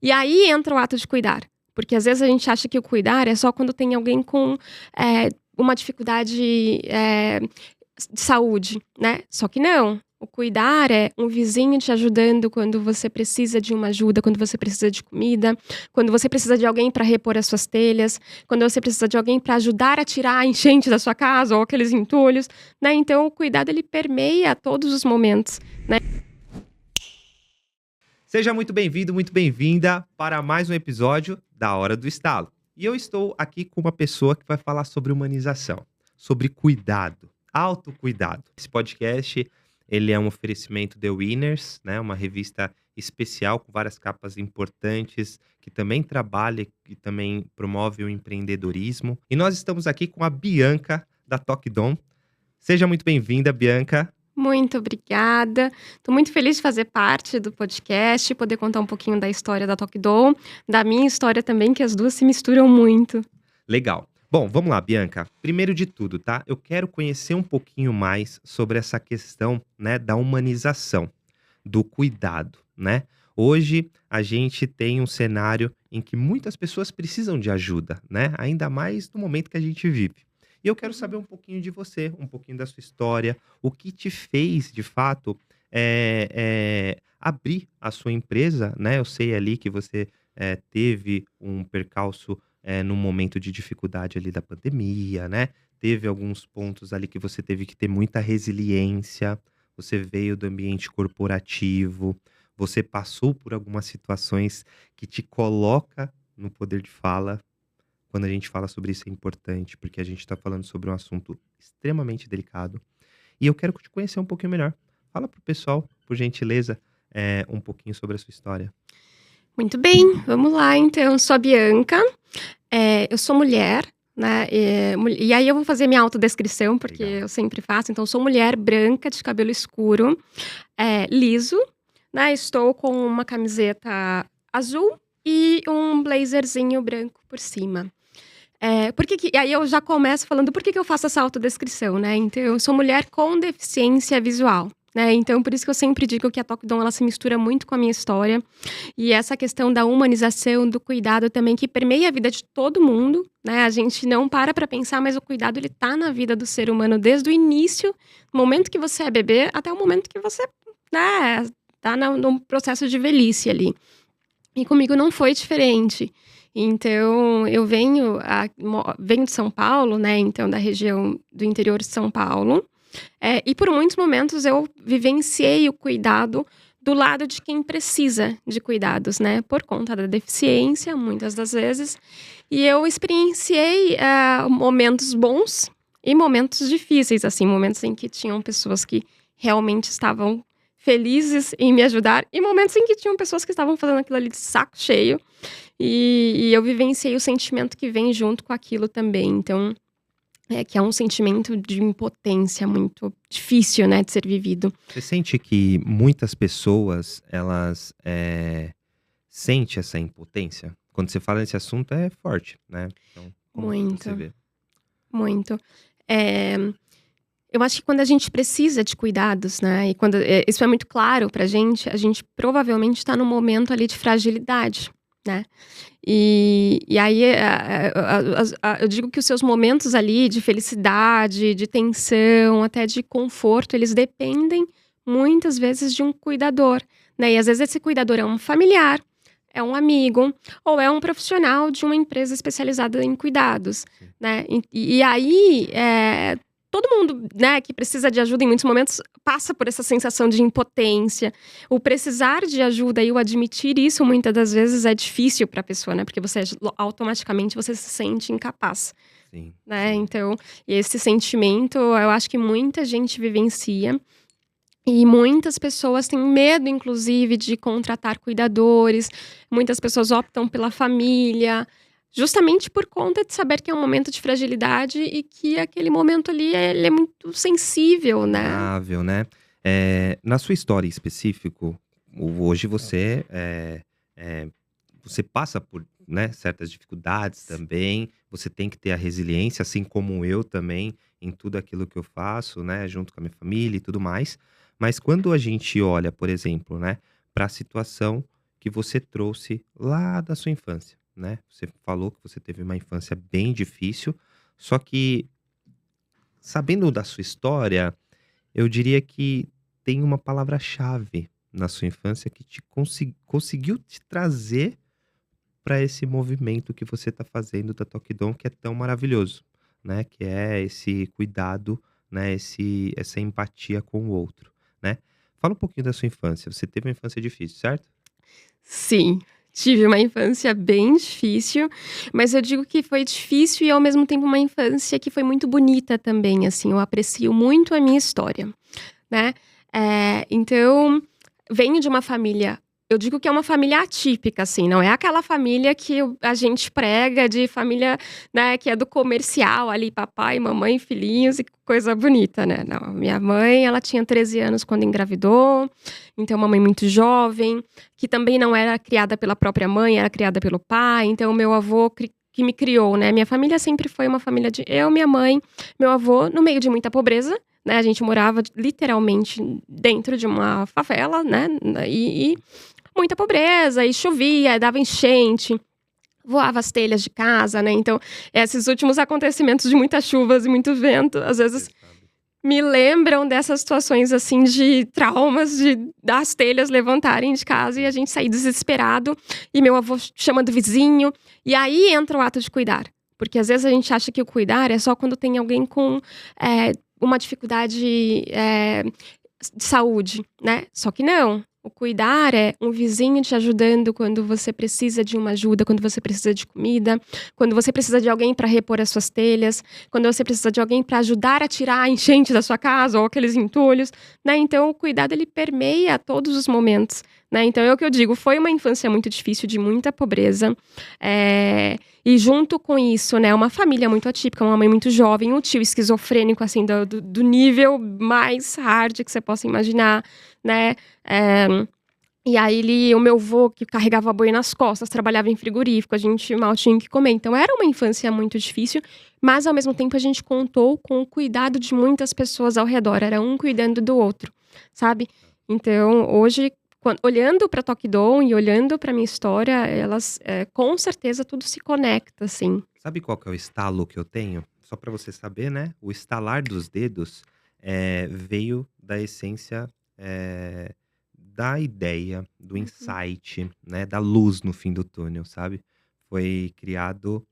E aí entra o ato de cuidar. Porque às vezes a gente acha que o cuidar é só quando tem alguém com uma dificuldade de saúde, né? Só que não. O cuidar é um vizinho te ajudando quando você precisa de uma ajuda, quando você precisa de comida, quando você precisa de alguém para repor as suas telhas, quando você precisa de alguém para ajudar a tirar a enchente da sua casa ou aqueles entulhos, né? Então o cuidado ele permeia todos os momentos. Seja muito bem-vindo, muito bem-vinda para mais um episódio da Hora do Estalo. E eu estou aqui com uma pessoa que vai falar sobre humanização, sobre cuidado, autocuidado. Esse podcast, ele é um oferecimento The Winners, né, uma revista especial com várias capas importantes, que também trabalha e também promove o empreendedorismo. E nós estamos aqui com a Bianca da Tokdom. Seja muito bem-vinda, Bianca. Muito obrigada. Estou muito feliz de fazer parte do podcast, poder contar um pouquinho da história da Tokdom, da minha história também, que as duas se misturam muito. Legal. Bom, vamos lá, Bianca. Primeiro de tudo, tá? Eu quero conhecer um pouquinho mais sobre essa questão, né, da humanização, do cuidado, né? Hoje a gente tem um cenário em que muitas pessoas precisam de ajuda, né? Ainda mais no momento que a gente vive. E eu quero saber um pouquinho de você, um pouquinho da sua história, o que te fez, de fato, abrir a sua empresa, né? Eu sei ali que você teve um percalço num momento de dificuldade ali da pandemia, né? Teve alguns pontos ali que você teve que ter muita resiliência, você veio do ambiente corporativo, você passou por algumas situações que te coloca no poder de fala. Quando a gente fala sobre isso é importante, porque a gente está falando sobre um assunto extremamente delicado. E eu quero te conhecer um pouquinho melhor. Fala pro pessoal, por gentileza, um pouquinho sobre a sua história. Muito bem, vamos lá então. Eu sou a Bianca, eu sou mulher, né? E aí eu vou fazer minha autodescrição, porque Legal. eu sempre faço. Então, eu sou mulher branca, de cabelo escuro, liso, né? Estou com uma camiseta azul e um blazerzinho branco por cima. E aí eu já começo falando por que eu faço essa autodescrição, né? Então, eu sou mulher com deficiência visual, né? Então, por isso que eu sempre digo que a Tokdom, ela se mistura muito com a minha história. E essa questão da humanização, do cuidado também, que permeia a vida de todo mundo, né? A gente não para pensar, mas o cuidado, ele tá na vida do ser humano desde o início, no momento que você é bebê, até o momento que você, né, tá no processo de velhice ali. E comigo não foi diferente. Então, eu venho de São Paulo, né? Então, da região do interior de São Paulo. E por muitos momentos eu vivenciei o cuidado do lado de quem precisa de cuidados, né? Por conta da deficiência, muitas das vezes. E eu experienciei momentos bons e momentos difíceis, assim, momentos em que tinham pessoas que realmente estavam felizes em me ajudar e momentos em que tinham pessoas que estavam fazendo aquilo ali de saco cheio. E eu vivenciei o sentimento que vem junto com aquilo também. Então, que é um sentimento de impotência muito difícil, né, de ser vivido. Você sente que muitas pessoas, elas sente essa impotência? Quando você fala nesse assunto é forte, né? Então, como que você Muito, vê? muito. Eh, eu acho que quando a gente precisa de cuidados, né, e quando isso é muito claro pra gente, a gente provavelmente tá num momento ali de fragilidade, né. E aí, eu digo que os seus momentos ali de felicidade, de tensão, até de conforto, eles dependem muitas vezes de um cuidador, né. E às vezes esse cuidador é um familiar, é um amigo, ou é um profissional de uma empresa especializada em cuidados, Sim. né. E aí, todo mundo, né, que precisa de ajuda em muitos momentos passa por essa sensação de impotência. O precisar de ajuda e o admitir isso muitas das vezes é difícil para a pessoa, né, porque você automaticamente você se sente incapaz, Sim, né. sim. Então, esse sentimento eu acho que muita gente vivencia, e muitas pessoas têm medo inclusive de contratar cuidadores, muitas pessoas optam pela família, justamente por conta de saber que é um momento de fragilidade e que aquele momento ali, ele é muito sensível, né. Vulnerável, né. Na sua história em específico, hoje você, você passa por, né, certas dificuldades também, você tem que ter a resiliência, assim como eu também, em tudo aquilo que eu faço, né, junto com a minha família e tudo mais. Mas quando a gente olha, por exemplo, né, para a situação que você trouxe lá da sua infância, né. Você falou que você teve uma infância bem difícil, só que sabendo da sua história, eu diria que tem uma palavra-chave na sua infância que te conseguiu te trazer para esse movimento que você está fazendo da Tokidon, que é tão maravilhoso, né, que é esse cuidado, né, essa empatia com o outro, né. Fala um pouquinho da sua infância, você teve uma infância difícil, certo? Sim, tive uma infância bem difícil, mas eu digo que foi difícil e ao mesmo tempo uma infância que foi muito bonita também, assim, eu aprecio muito a minha história, né. Então, venho de uma família, eu digo que é uma família atípica, assim, não é aquela família que a gente prega de família, né, que é do comercial ali, papai, mamãe, filhinhos e coisa bonita, né. Não, minha mãe, ela tinha 13 anos quando engravidou, então uma mãe muito jovem, que também não era criada pela própria mãe, era criada pelo pai, então o meu avô que me criou, né. Minha família sempre foi uma família de eu, minha mãe, meu avô, no meio de muita pobreza, né, a gente morava literalmente dentro de uma favela, né, e muita pobreza, e chovia, dava enchente, voava as telhas de casa, né, então esses últimos acontecimentos de muitas chuvas e muito vento, às vezes Você sabe. me lembram dessas situações, assim, de traumas, de das telhas levantarem de casa e a Sim. gente sair desesperado, e meu avô chamando o vizinho, e aí entra o ato de cuidar. Porque às vezes a gente acha que o cuidar é só quando tem alguém com, uma dificuldade, de saúde, né, só que não. O cuidar é um vizinho te ajudando quando você precisa de uma ajuda, quando você precisa de comida, quando você precisa de alguém para repor as suas telhas, quando você precisa de alguém para ajudar a tirar a enchente da sua casa ou aqueles entulhos, né. Então o cuidado ele permeia todos os momentos, né. Então é o que eu digo, foi uma infância muito difícil, de muita pobreza, e junto com isso, né, uma família muito atípica, uma mãe muito jovem, um tio esquizofrênico, assim, do nível mais hard que você possa imaginar, né. E aí o meu avô que carregava boi nas costas, trabalhava em frigorífico, a gente mal tinha o que comer. Então era uma infância muito difícil, mas ao mesmo tempo a gente contou com o cuidado de muitas pessoas ao redor, era um cuidando do outro, sabe. Então hoje, olhando pra Tokidon e olhando pra minha história, elas, com certeza tudo se conecta, assim. Sabe qual que é o estalo que eu tenho? Só para você saber, né, o estalar dos dedos, veio da essência, da ideia, do Uhum. insight, né, da luz no fim do túnel, sabe. Foi criado,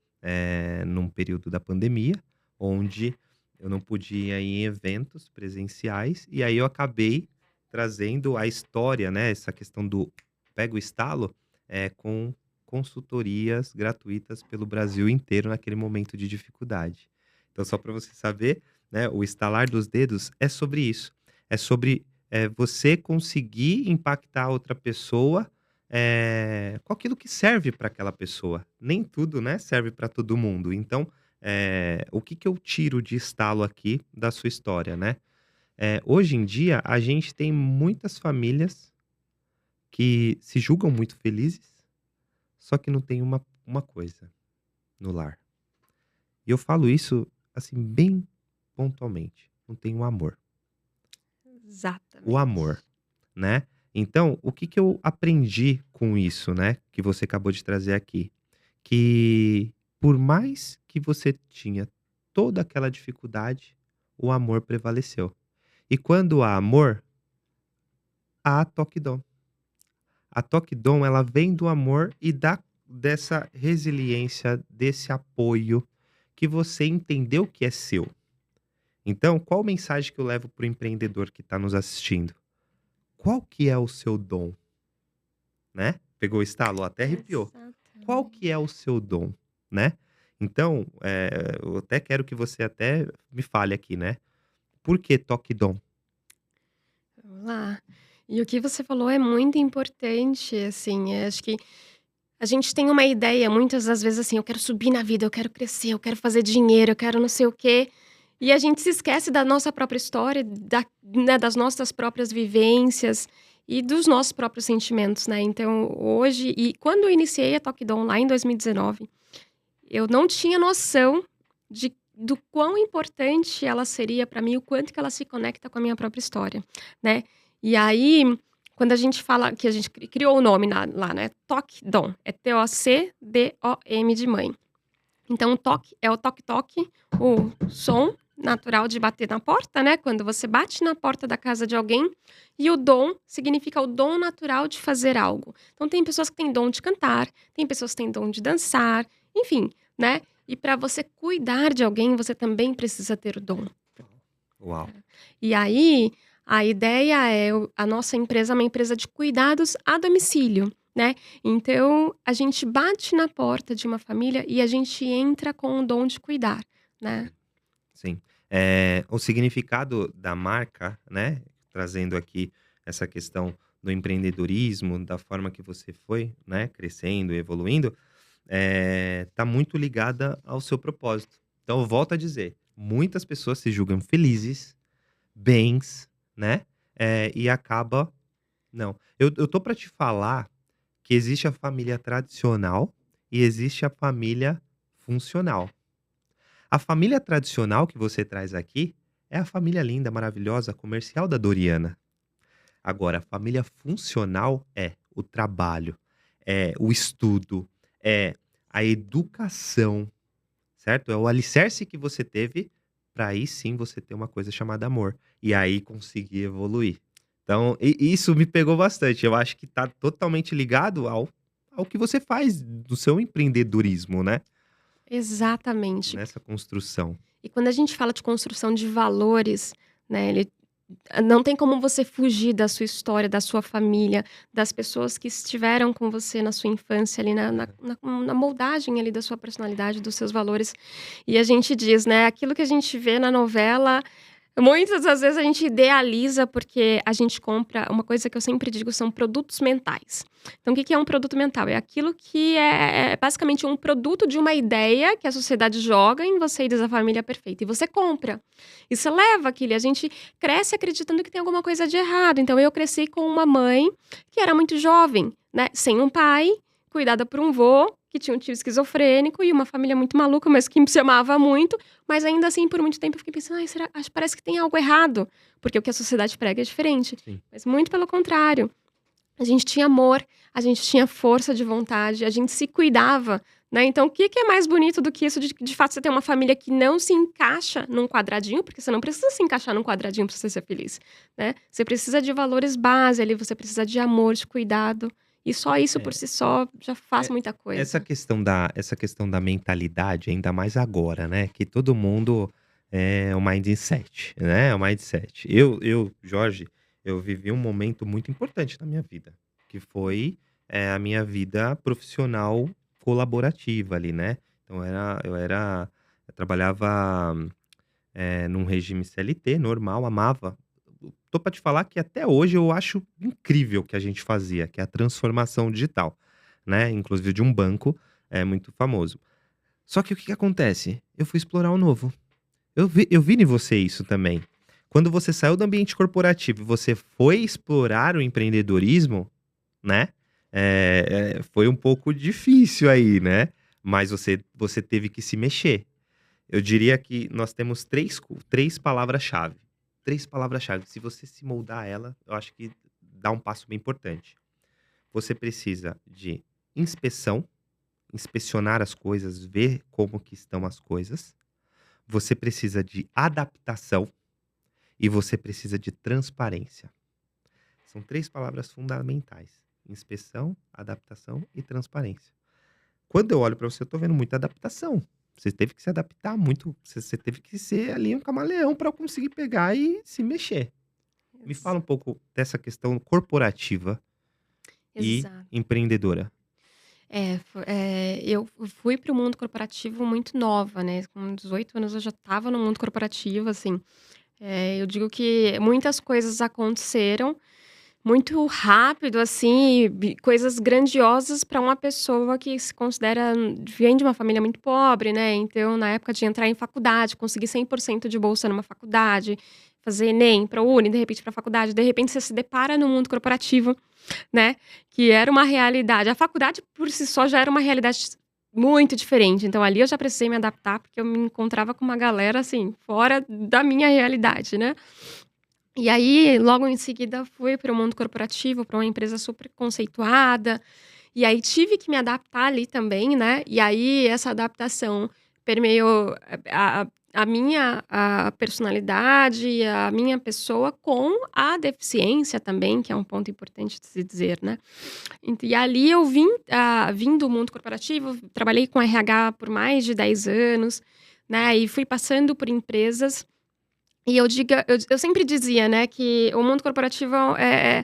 num período da pandemia, onde eu não podia ir em eventos presenciais, e aí eu acabei trazendo a história, né, essa questão do pega o estalo, com consultorias gratuitas pelo Brasil inteiro naquele momento de dificuldade. Então só para você saber, né, o estalar dos dedos é sobre isso, é sobre, você conseguir impactar outra pessoa, com aquilo que serve para aquela pessoa. Nem tudo, né, serve para todo mundo. Então, o que que eu tiro de estalo aqui da sua história, né? Hoje em dia a gente tem muitas famílias que se julgam muito felizes, só que não tem uma coisa no lar. E eu falo isso, assim, bem pontualmente, não tem o amor. O Exatamente. amor, né. Então, o que que eu aprendi com isso, né, que você acabou de trazer aqui? Que por mais que você tinha toda aquela dificuldade, o amor prevaleceu. E quando há amor, há Tokidon. A Tokidon, ela vem do amor e dessa resiliência, desse apoio que você entendeu que é seu. Então, qual mensagem que eu levo para o empreendedor que está nos assistindo? Qual que é o seu dom, né? Pegou o estalo? Até arrepiou. Qual que Exatamente. é o seu dom, né? Então, eu até quero que você até me fale aqui, né? Por que Tokidon? Vamos lá. E o que você falou é muito importante, assim, acho que a gente tem uma ideia muitas das vezes, assim: "Eu quero subir na vida, eu quero crescer, eu quero fazer dinheiro, eu quero não sei o quê", e a gente se esquece da nossa própria história, né, das nossas próprias vivências e dos nossos próprios sentimentos, né. Então hoje e quando eu iniciei a Tokidon lá em 2019, eu não tinha noção do quão importante ela seria pra mim, o quanto que ela se conecta com a minha própria história, né. E aí, Quando a gente fala que a gente criou o nome lá, né? Toque Dom. É Tocdom de mãe. Então, o toque é o toque-toque, o som natural de bater na porta, né? Quando você bate na porta da casa de alguém. E o dom significa o dom natural de fazer algo. Então, tem pessoas que têm dom de cantar, tem pessoas que têm dom de dançar, enfim, né? E para você cuidar de alguém, você também precisa ter o dom. Uau. E aí, a ideia é a nossa empresa é uma empresa de cuidados a domicílio, né? Então, a gente bate na porta de uma família e a gente entra com o dom de cuidar, né? Sim. O significado da marca, né, trazendo aqui essa questão do empreendedorismo, da forma que você foi, né, crescendo e evoluindo, tá muito ligada ao seu propósito. Então eu volto a dizer, muitas pessoas se julgam felizes, bens, né, e acaba não. Eu tô para te falar que existe a família tradicional e existe a família funcional. A família tradicional que você traz aqui é a família linda, maravilhosa, comercial da Doriana. Agora, a família funcional é o trabalho, é o estudo, é a educação, certo? É o alicerce que você teve para aí sim você ter uma coisa chamada amor e aí conseguir evoluir. Então, isso me pegou bastante. Eu acho que tá totalmente ligado ao que você faz do seu empreendedorismo, né? Exatamente. Nessa construção. E quando a gente fala de construção de valores, né, não tem como você fugir da sua história, da sua família, das pessoas que estiveram com você na sua infância, ali na moldagem ali da sua personalidade, dos seus valores. E a gente diz, né, aquilo que a gente vê na novela, muitas das vezes a gente idealiza porque a gente compra uma coisa que eu sempre digo são produtos mentais. Então, o que é um produto mental? É aquilo que é basicamente um produto de uma ideia que a sociedade joga em você e diz a família perfeita. E você compra. E você leva aquilo. E a gente cresce acreditando que tem alguma coisa de errado. Então, eu cresci com uma mãe que era muito jovem, né? Sem um pai, cuidada por um vô, que tinha um tio esquizofrênico e uma família muito maluca, mas que se amava muito. Mas ainda assim, por muito tempo, eu fiquei pensando, parece que tem algo errado. Porque o que a sociedade prega é diferente. Sim. Mas muito pelo contrário. A gente tinha amor, a gente tinha força de vontade, a gente se cuidava, né? Então, o que é mais bonito do que isso de fato você ter uma família que não se encaixa num quadradinho, porque você não precisa se encaixar num quadradinho para você ser feliz, né? Você precisa de valores base ali, você precisa de amor, de cuidado, e só isso por É, si só já faz é, muita essa coisa. questão da mentalidade, ainda mais agora, né, que todo mundo é o mindset, né, o mindset. Jorge, eu vivi um momento muito importante na minha vida, que foi, a minha vida profissional colaborativa ali, né. Então eu trabalhava, num regime CLT normal, amava. Tô pra te falar que até hoje eu acho incrível o que a gente fazia, que é a transformação digital, né, inclusive de um banco, muito famoso. Só que o que que acontece? Eu fui explorar o novo. Eu vi em você isso também. Quando você saiu do ambiente corporativo e você foi explorar o empreendedorismo, né, foi um pouco difícil aí, né, mas você teve que se mexer. Eu diria que nós temos 3 palavras-chave. 3 palavras-chave. Se você se moldar a ela, eu acho que dá um passo bem importante. Você precisa de inspeção, inspecionar as coisas, ver como que estão as coisas. Você precisa de adaptação e você precisa de transparência. São 3 palavras fundamentais: inspeção, adaptação e transparência. Quando eu olho para você, eu tô vendo muita adaptação. Você teve que se adaptar muito, você teve que ser ali um camaleão para conseguir pegar e se mexer. Me fala um pouco dessa questão corporativa e Exato. empreendedora. Eu fui para o mundo corporativo muito nova, né? Com 18 anos eu já estava no mundo corporativo, assim. Eu digo que muitas coisas aconteceram muito rápido, assim, coisas grandiosas para uma pessoa que se considera vem de uma família muito pobre, né? Então, na época de entrar em faculdade, conseguir 100% de bolsa numa faculdade, fazer Enem para Uni, de repente para faculdade, de repente você se depara no mundo corporativo, né? Que era uma realidade. A faculdade por si só já era uma realidade muito diferente. Então, ali eu já precisei me adaptar, porque eu me encontrava com uma galera assim, fora da minha realidade, né? E aí, logo em seguida, fui para o mundo corporativo, para uma empresa super conceituada. E aí tive que me adaptar ali também, né? E aí essa adaptação permeou a minha personalidade, a minha pessoa com a deficiência também, que é um ponto importante de se dizer, né? E ali eu vim do mundo corporativo, trabalhei com RH por mais de 10 anos, né? E fui passando por empresas. E eu sempre dizia, né, que o mundo corporativo é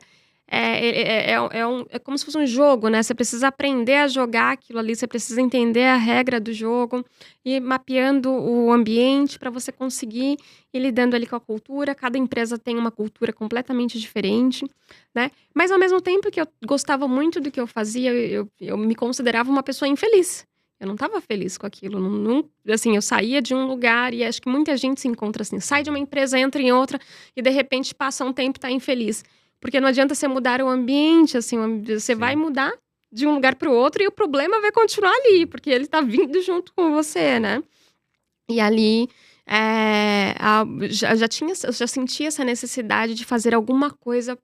como se fosse um jogo, né? Você precisa aprender a jogar aquilo ali, você precisa entender a regra do jogo e ir mapeando o ambiente para você conseguir ir lidando ali com a cultura. Cada empresa tem uma cultura completamente diferente, né? Mas ao mesmo tempo que eu gostava muito do que eu fazia, eu me considerava uma pessoa infeliz. Eu não estava feliz com aquilo. Assim, eu saía de um lugar e acho que muita gente se encontra assim, sai de uma empresa, entra em outra e de repente passa um tempo e tá infeliz. Porque não adianta você mudar o ambiente, assim, você vai Sim, mudar de um lugar para o outro e o problema vai continuar ali, porque ele tá vindo junto com você, né? E ali, eu já sentia essa necessidade de fazer alguma coisa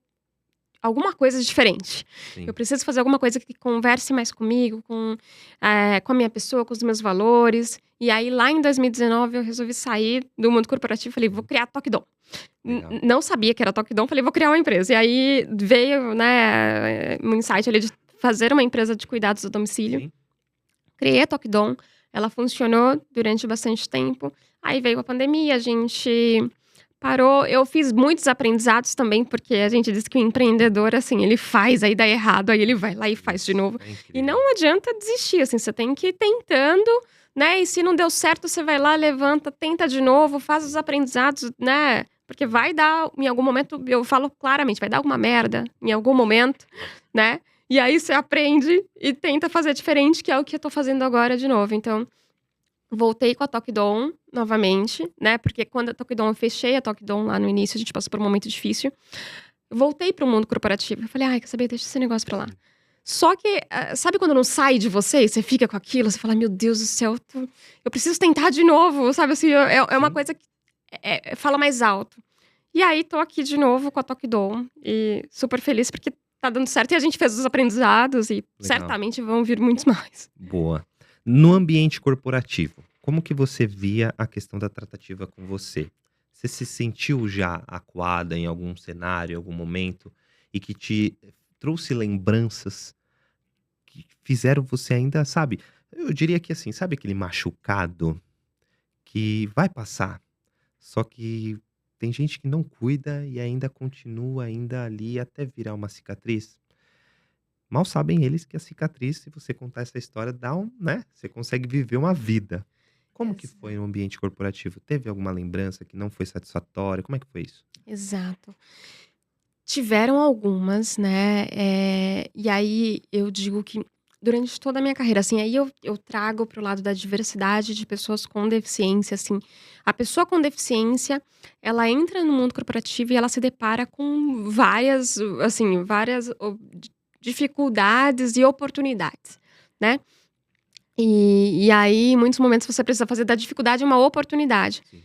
diferente. Eu sim. preciso fazer alguma coisa que converse mais comigo, com a minha pessoa, com os meus valores. E aí, lá em 2019, eu resolvi sair do mundo corporativo. Falei, vou Uhum. criar a Tokidon. Legal. Não sabia que era Tokidon, falei, vou criar uma empresa. E aí veio, né, um insight ali de fazer uma empresa de cuidados do domicílio. Sim. Criei a Tokidon, ela funcionou durante bastante tempo. Aí veio a pandemia, a gente parou. Eu fiz muitos aprendizados também, porque a gente diz que o empreendedor, assim, ele faz, aí dá errado, aí ele vai lá e faz de Isso, novo. é E incrível. não adianta desistir, assim, você tem que ir tentando, né? E se não deu certo, você vai lá, levanta, tenta de novo, faz os aprendizados, né? Porque vai dar, em algum momento, eu falo claramente, vai dar alguma merda em algum momento, né? E aí você aprende e tenta fazer diferente, que é o que eu tô fazendo agora de novo. Então, voltei com a Tokidon novamente, né? Porque quando a Tokidon, eu fechei a Tokidon lá no início, a gente passou por um momento difícil. Voltei para o mundo corporativo. Eu falei, ai, quer saber? Deixa esse negócio pra lá. Sim. Só que, sabe quando não sai de você e você fica com aquilo? Você fala, meu Deus do céu, eu preciso tentar de novo, sabe? Assim, é uma Sim. coisa que fala mais alto. E aí, tô aqui de novo com a Tokidon e super feliz porque tá dando certo. E a gente fez os aprendizados e Legal. certamente vão vir muitos mais. Boa. No ambiente corporativo, como que você via a questão da tratativa com você? Você se sentiu já acuada em algum cenário, em algum momento, e que te trouxe lembranças que fizeram você ainda, sabe, eu diria que assim, sabe aquele machucado que vai passar, só que tem gente que não cuida e ainda continua ainda ali até virar uma cicatriz? Mal sabem eles que a cicatriz, se você contar essa história, dá um, né, você consegue viver uma vida. Como que foi no ambiente corporativo? Teve alguma lembrança que não foi satisfatória? Como é que foi isso? Exato. Tiveram algumas, né, e aí eu digo que durante toda a minha carreira, assim, aí eu trago para o lado da diversidade de pessoas com deficiência, assim. A pessoa com deficiência, ela entra no mundo corporativo e ela se depara com várias dificuldades e oportunidades, né. E aí, em muitos momentos, você precisa fazer da dificuldade uma oportunidade. Sim.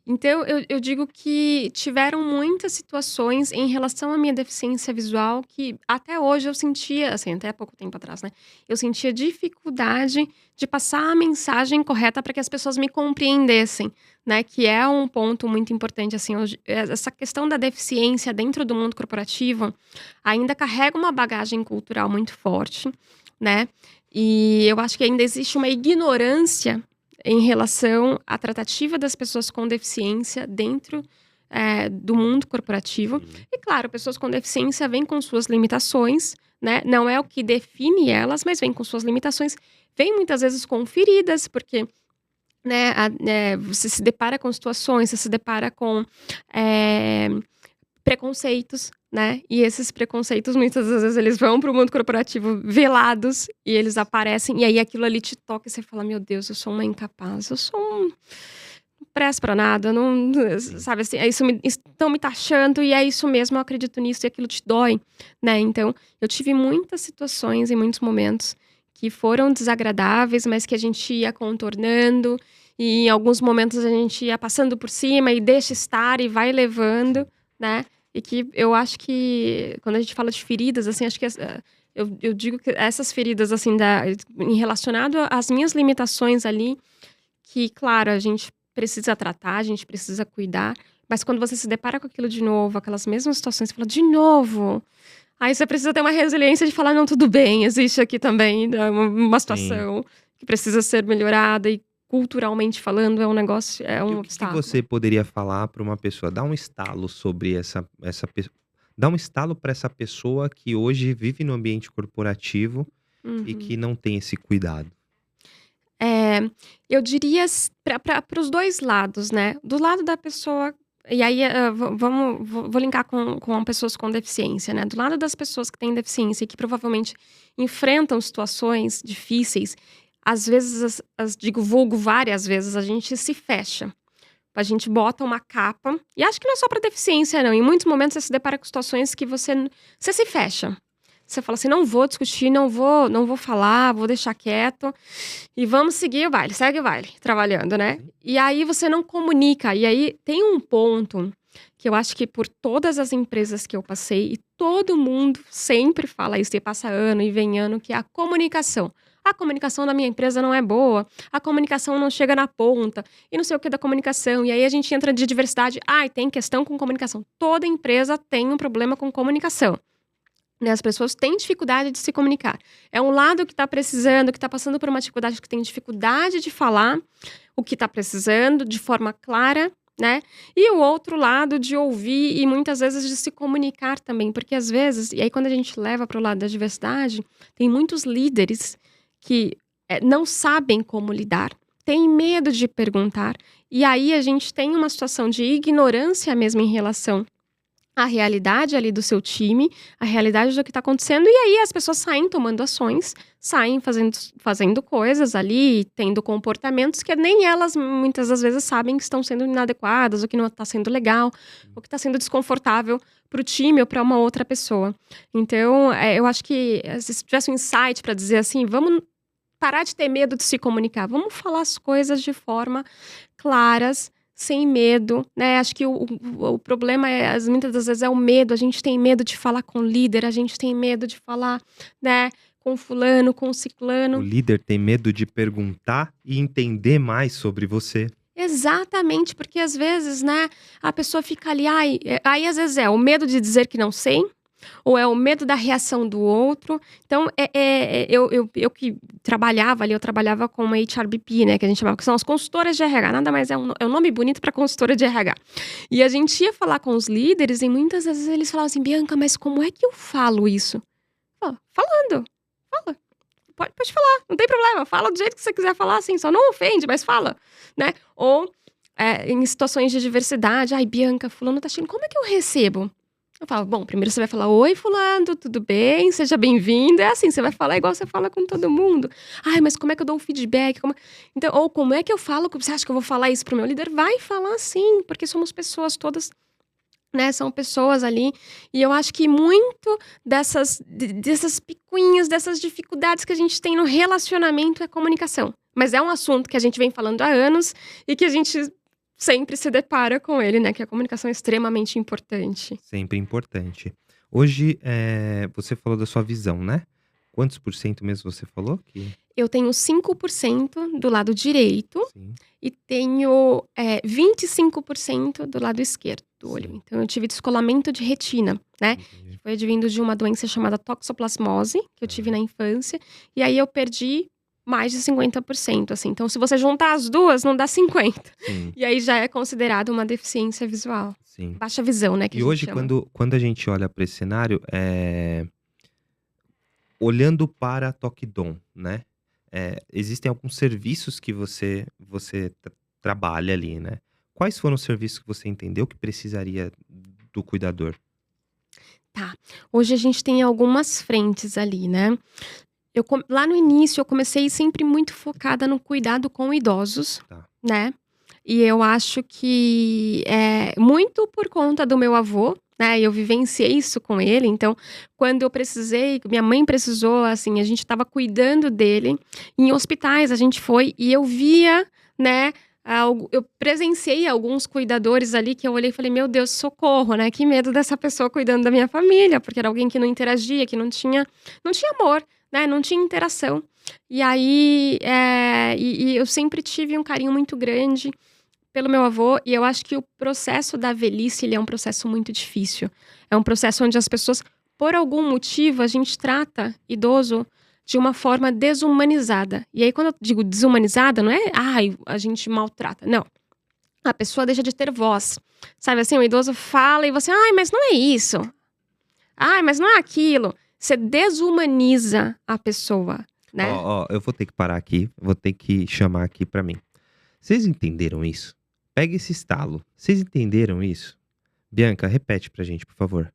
Então eu digo que tiveram muitas situações em relação à minha deficiência visual que até hoje eu sentia, assim, até há pouco tempo atrás, né, eu sentia dificuldade de passar a mensagem correta para que as pessoas me compreendessem, né, que é um ponto muito importante, assim, hoje essa questão da deficiência dentro do mundo corporativo ainda carrega uma bagagem cultural muito forte, né, e eu acho que ainda existe uma ignorância em relação à tratativa das pessoas com deficiência dentro, do mundo corporativo. Sim. E claro, pessoas com deficiência vêm com suas limitações, né, não é o que define elas, mas vêm com suas limitações. Vêm muitas vezes com feridas, porque, né, você se depara com situações, você se depara com, eh, preconceitos, né, e esses preconceitos muitas das vezes eles vão para o mundo corporativo velados e eles aparecem, e aí aquilo ali te toca e você fala: "Meu Deus, eu sou uma incapaz, eu sou não presto pra nada, não", Sim. sabe assim, é isso estão me taxando e é isso mesmo, eu acredito nisso e aquilo te dói, né. Então, eu tive muitas situações em muitos momentos que foram desagradáveis, mas que a gente ia contornando e em alguns momentos a gente ia passando por cima e deixa estar e vai levando, né? E que eu acho que quando a gente fala de feridas, assim, acho que eu digo que essas feridas, assim, em relacionado às minhas limitações ali, que, claro, a gente precisa tratar, a gente precisa cuidar, mas quando você se depara com aquilo de novo, aquelas mesmas situações, você fala, de novo. Aí você precisa ter uma resiliência de falar, não, tudo bem, existe aqui também, né, uma Sim. situação que precisa ser melhorada e culturalmente falando é um negócio, é E um o que você obstáculo. poderia falar para uma pessoa? Dar um estalo sobre essa pessoa, dar um estalo para essa pessoa que hoje vive no ambiente corporativo e que Uhum. não tem esse cuidado. É, eu diria para os dois lados, né? Do lado da pessoa. E aí, vou linkar com pessoas com deficiência, né? Do lado das pessoas que têm deficiência e que provavelmente enfrentam situações difíceis, às vezes, digo vulgo várias vezes, a gente se fecha. A gente bota uma capa. E acho que não é só para deficiência, não. Em muitos momentos você se depara com situações que você se fecha. Você fala assim: não vou discutir, não vou falar, vou deixar quieto. E vamos seguir o baile, segue o baile, trabalhando, né. Uhum. E aí você não comunica, e aí tem um ponto que eu acho que por todas as empresas que eu passei, e todo mundo sempre fala isso, e passa ano e vem ano, que é a comunicação. "A comunicação da minha empresa não é boa, a comunicação não chega na ponta, e não sei o que da comunicação", e aí a gente entra de diversidade, "Ai, tem questão com comunicação". Toda empresa tem um problema com comunicação. Né, as pessoas têm dificuldade de se comunicar. É um lado que está precisando, que está passando por uma dificuldade, que tem dificuldade de falar o que está precisando de forma clara, né? E o outro lado de ouvir e muitas vezes de se comunicar também, porque às vezes, e aí quando a gente leva para o lado da diversidade, tem muitos líderes que não sabem como lidar, têm medo de perguntar, e aí a gente tem uma situação de ignorância mesmo em relação a realidade ali do seu time, a realidade do que está acontecendo, e aí as pessoas saem tomando ações, saem fazendo coisas ali, tendo comportamentos que nem elas muitas das vezes sabem que estão sendo inadequadas, ou que não está sendo legal, ou que está sendo desconfortável para o time ou para uma outra pessoa. Então, eu acho que se tivesse um insight para dizer assim, vamos parar de ter medo de se comunicar, vamos falar as coisas de forma claras, sem medo, né, acho que o problema muitas das vezes é o medo, a gente tem medo de falar com o líder, a gente tem medo de falar, né, com fulano, com O ciclano. líder tem medo de perguntar e entender mais sobre você. Exatamente, porque às vezes, né, a pessoa fica ali, ai, aí às vezes é o medo de dizer que não sei, ou é o medo da reação do outro. Então, eu que trabalhava ali, eu trabalhava com uma HRBP, né, que a gente chamava, que são as consultoras de RH, nada mais é um nome bonito para consultora de RH. E a gente ia falar com os líderes e muitas vezes eles falavam assim: "Bianca, mas como é que eu falo isso?" Falando, fala, pode falar, não tem problema, fala do jeito que você quiser falar, assim, só não ofende, mas fala, né. Ou, em situações de diversidade: "Ai, Bianca, fulano tá chegando, como é que eu recebo?" Eu falo: "Bom, primeiro você vai falar: 'Oi, fulano, tudo bem? Seja bem-vindo'", é assim, você vai falar igual você fala com todo mundo. "Ai, mas como é que eu dou um feedback? Então, ou como é que eu falo, você acha que eu vou falar isso para o meu líder?" Vai falar sim, porque somos pessoas todas, né, são pessoas ali, e eu acho que muito dessas picuinhas, dessas dificuldades que a gente tem no relacionamento é comunicação. Mas é um assunto que a gente vem falando há anos e que a gente sempre se depara com ele, né, que a comunicação é extremamente importante. Sempre importante. Hoje, você falou da sua visão, né? Quantos por cento mesmo você falou que Eu tenho 5% do lado direito sim, e tenho, 25% do lado esquerdo do olho. sim, Então eu tive descolamento de retina, né, que entendi. foi advindo de uma doença chamada toxoplasmose, que eu tive Tá, na infância, e aí eu perdi mais de 50%, assim. Então se você juntar as 2 não dá 50. sim, E aí já é considerado uma deficiência visual. sim. Baixa visão, né, que a E gente hoje chama. quando a gente olha para esse cenário, olhando para a Tokidon, né, existem alguns serviços que você trabalha ali, né. Quais foram os serviços que você entendeu que precisaria do cuidador? Tá. Hoje a gente tem algumas frentes ali, né. Lá no início eu comecei sempre muito focada no cuidado com idosos, Tá. né. E eu acho que, muito por conta do meu avô, né, eu vivenciei isso com ele, então, quando eu precisei, minha mãe precisou, assim, a gente estava cuidando dele, em hospitais a gente foi e eu via, né? Eu presenciei alguns cuidadores ali que eu olhei e falei, meu Deus, socorro, né? Que medo dessa pessoa cuidando da minha família, porque era alguém que não interagia, que não tinha amor, né? Não tinha interação. E aí, e eu sempre tive um carinho muito grande pelo meu avô, e eu acho que o processo da velhice, ele é um processo muito difícil. É um processo onde as pessoas, por algum motivo, a gente trata idoso de uma forma desumanizada. E aí, quando eu digo desumanizada, não é, a gente maltrata. Não. A pessoa deixa de ter voz. Sabe assim, o idoso fala e você, mas não é isso. Mas não é aquilo. Você desumaniza a pessoa, né? Ó, eu vou ter que parar aqui, vou ter que chamar aqui pra mim. Vocês entenderam isso? Pega esse estalo. Vocês entenderam isso? Bianca, repete pra gente, por favor.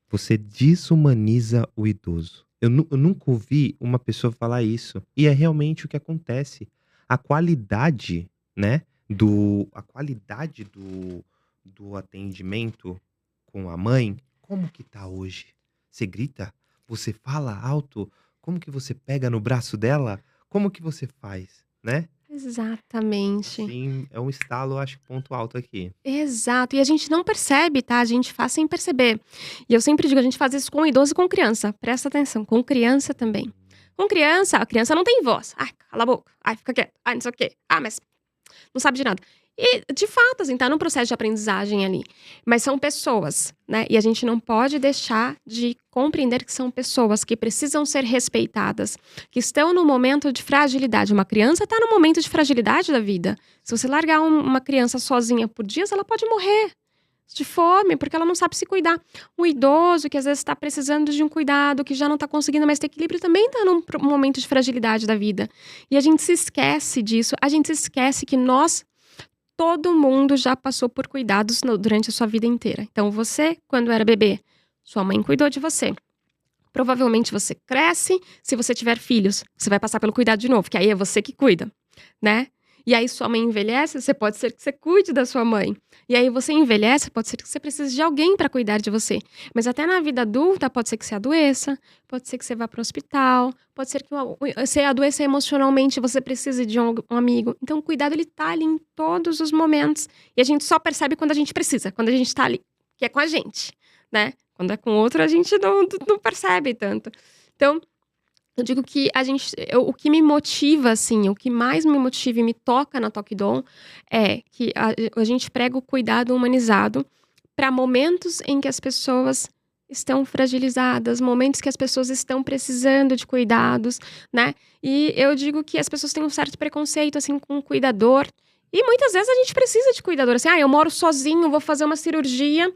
Você desumaniza o idoso. Eu nunca ouvi uma pessoa falar isso. E é realmente o que acontece. A qualidade, né, do atendimento com a mãe, como que tá hoje? Você grita? Você fala alto? Como que você pega no braço dela? Como que você faz, né? Exatamente. Assim, é um estalo, acho que ponto alto aqui. Exato. E a gente não percebe, tá? A gente faz sem perceber. E eu sempre digo, a gente faz isso com idoso e com criança. Presta atenção, com criança também. Com criança, a criança não tem voz. Cala a boca. Fica quieto. Não sei o quê. Mas não sabe de nada. E, de fato, assim, tá num processo de aprendizagem ali. Mas são pessoas, né? E a gente não pode deixar de compreender que são pessoas que precisam ser respeitadas, que estão no momento de fragilidade. Uma criança tá no momento de fragilidade da vida. Se você largar uma criança sozinha por dias, ela pode morrer de fome, porque ela não sabe se cuidar. Um idoso que às vezes está precisando de um cuidado, que já não está conseguindo mais ter equilíbrio, também está num momento de fragilidade da vida. E a gente se esquece disso, a gente se esquece que todo mundo já passou por cuidados durante a sua vida inteira. Então você, quando era bebê, sua mãe cuidou de você. Provavelmente você cresce, se você tiver filhos, você vai passar pelo cuidado de novo, que aí é você que cuida, né? E aí sua mãe envelhece, pode ser que você cuide da sua mãe. E aí você envelhece, pode ser que você precise de alguém para cuidar de você. Mas até na vida adulta, pode ser que você adoeça, pode ser que você vá para o hospital, pode ser que você adoeça emocionalmente, você precise de um amigo. Então o cuidado, ele tá ali em todos os momentos. E a gente só percebe quando a gente precisa, quando a gente tá ali, que é com a gente, né? Quando é com outro, a gente não percebe tanto. Então, eu digo que o que me motiva, assim, o que mais me motiva e me toca na Tokidon é que a gente prega o cuidado humanizado para momentos em que as pessoas estão fragilizadas, momentos que as pessoas estão precisando de cuidados, né? E eu digo que as pessoas têm um certo preconceito, assim, com o cuidador. E muitas vezes a gente precisa de cuidador. Assim, eu moro sozinho, vou fazer uma cirurgia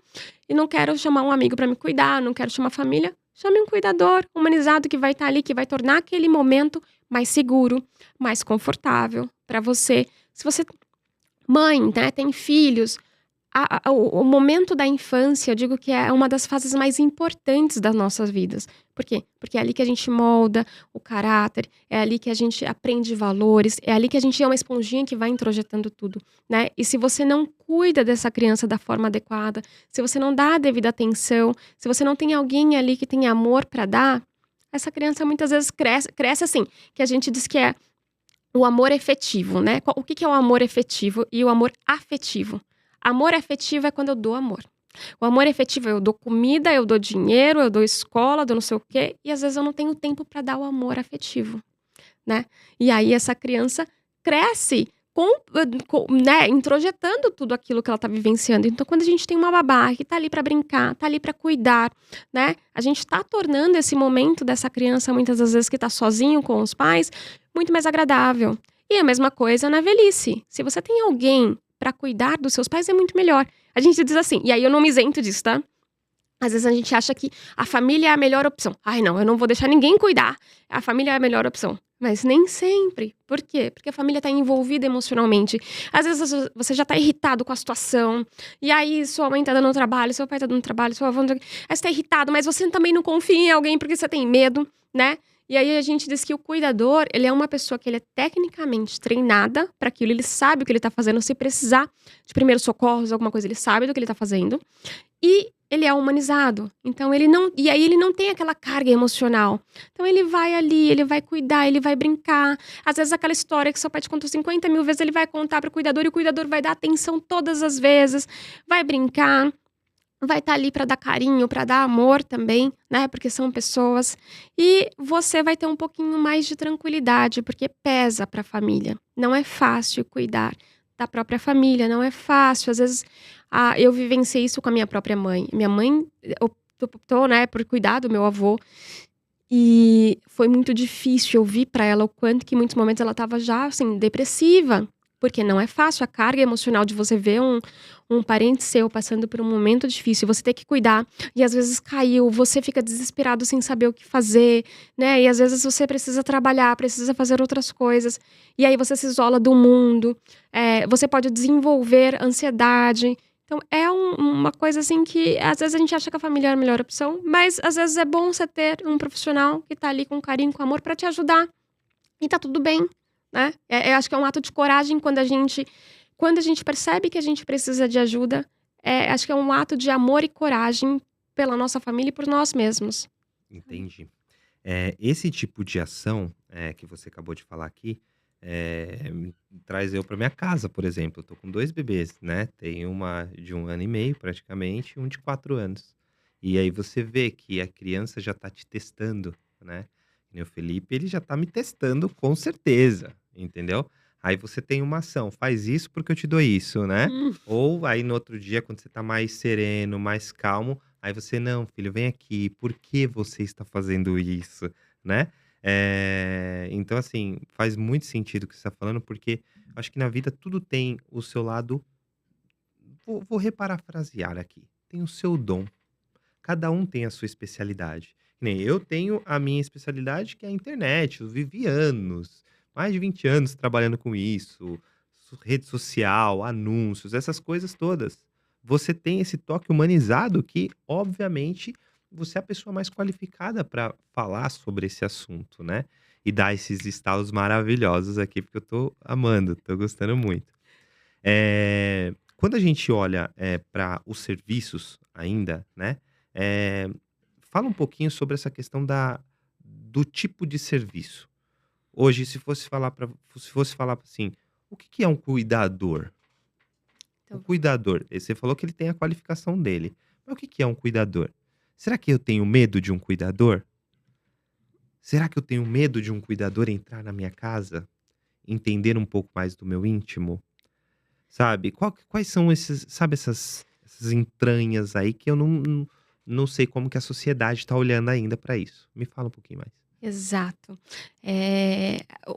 e não quero chamar um amigo para me cuidar, não quero chamar a família. Chame um cuidador humanizado que vai estar ali, que vai tornar aquele momento mais seguro, mais confortável para você. Se você, mãe, né, tem filhos, o momento da infância, eu digo que é uma das fases mais importantes das nossas vidas. Por quê? Porque é ali que a gente molda o caráter, é ali que a gente aprende valores, é ali que a gente é uma esponjinha que vai introjetando tudo, né? E se você não cuida dessa criança da forma adequada, se você não dá a devida atenção, se você não tem alguém ali que tem amor para dar, essa criança muitas vezes cresce assim, que a gente diz que é o amor efetivo, né? O que é o amor efetivo e o amor afetivo? Amor afetivo é quando eu dou amor. O amor efetivo, eu dou comida, eu dou dinheiro, eu dou escola, eu dou não sei o quê. E às vezes eu não tenho tempo para dar o amor afetivo, né? E aí essa criança cresce né, introjetando tudo aquilo que ela tá vivenciando. Então, quando a gente tem uma babá que tá ali para brincar, tá ali para cuidar, né? A gente tá tornando esse momento dessa criança, muitas das vezes que tá sozinho com os pais, muito mais agradável. E a mesma coisa na velhice. Se você tem alguém para cuidar dos seus pais, é muito melhor. A gente diz assim, e aí eu não me isento disso, tá? Às vezes a gente acha que a família é a melhor opção. Não, eu não vou deixar ninguém cuidar. A família é a melhor opção. Mas nem sempre. Por quê? Porque a família tá envolvida emocionalmente. Às vezes você já tá irritado com a situação. E aí sua mãe tá dando trabalho, seu pai tá dando trabalho, seu avô... Aí você tá irritado, mas você também não confia em alguém porque você tem medo, né? E aí a gente diz que o cuidador, ele é uma pessoa que ele é tecnicamente treinada para aquilo, ele sabe o que ele tá fazendo, se precisar de primeiros socorros, alguma coisa, ele sabe do que ele tá fazendo. E ele é humanizado. Então ele não e aí ele não tem aquela carga emocional. Então ele vai ali, ele vai cuidar, ele vai brincar. Às vezes aquela história que seu pai te contou 50.000 vezes, ele vai contar para o cuidador e o cuidador vai dar atenção todas as vezes, vai brincar, vai estar ali para dar carinho, para dar amor também, né, porque são pessoas. E você vai ter um pouquinho mais de tranquilidade, porque pesa para a família. Não é fácil cuidar da própria família, não é fácil. Às vezes, eu vivenciei isso com a minha própria mãe. Minha mãe optou, né, por cuidar do meu avô. E foi muito difícil. Eu vi pra ela o quanto que em muitos momentos ela estava já, assim, depressiva, porque não é fácil a carga emocional de você ver um parente seu passando por um momento difícil, você ter que cuidar, e às vezes caiu, você fica desesperado sem saber o que fazer, né? E às vezes você precisa trabalhar, precisa fazer outras coisas, e aí você se isola do mundo, você pode desenvolver ansiedade. Então é uma coisa assim que às vezes a gente acha que a família é a melhor opção, mas às vezes é bom você ter um profissional que tá ali com carinho, com amor pra te ajudar. E tá tudo bem, né? Eu acho que é um ato de coragem quando a gente percebe que a gente precisa de ajuda. Acho que é um ato de amor e coragem pela nossa família e por nós mesmos. Entendi. Esse tipo de ação, que você acabou de falar aqui, me traz eu para minha casa, por exemplo. Eu tô com 2 bebês, né, tenho uma de 1 ano e meio praticamente e um de 4 anos. E aí você vê que a criança já tá te testando, né, que nem o Felipe, ele já tá me testando com certeza, entendeu. Aí você tem uma ação: "Faz isso porque eu te dou isso", né. Hum. Ou aí no outro dia, quando você tá mais sereno, mais calmo, aí você: "Não, filho, vem aqui, por que você está fazendo isso?", né. Então assim, faz muito sentido o que você está falando, porque acho que na vida tudo tem o seu lado. Vou reparafrasear aqui, tem o seu dom, cada um tem a sua especialidade. Que nem eu tenho a minha especialidade, que é a internet, eu vivi anos, mais de 20 anos trabalhando com isso, rede social, anúncios, essas coisas todas. Você tem esse toque humanizado que, obviamente, você é a pessoa mais qualificada para falar sobre esse assunto, né? E dar esses estalos maravilhosos aqui, porque eu tô amando, tô gostando muito. Quando a gente olha, para os serviços ainda, né, eh, fala um pouquinho sobre essa questão do tipo de serviço. Hoje, se fosse falar assim, o que que é um cuidador? O Então, cuidador, você falou que ele tem a qualificação dele, mas o que que é um cuidador? Será que eu tenho medo de um cuidador? Será que eu tenho medo de um cuidador entrar na minha casa, entender um pouco mais do meu íntimo? Sabe, quais são esses, sabe, essas entranhas aí que eu não sei como que a sociedade está olhando ainda para isso. Me fala um pouquinho mais. exato.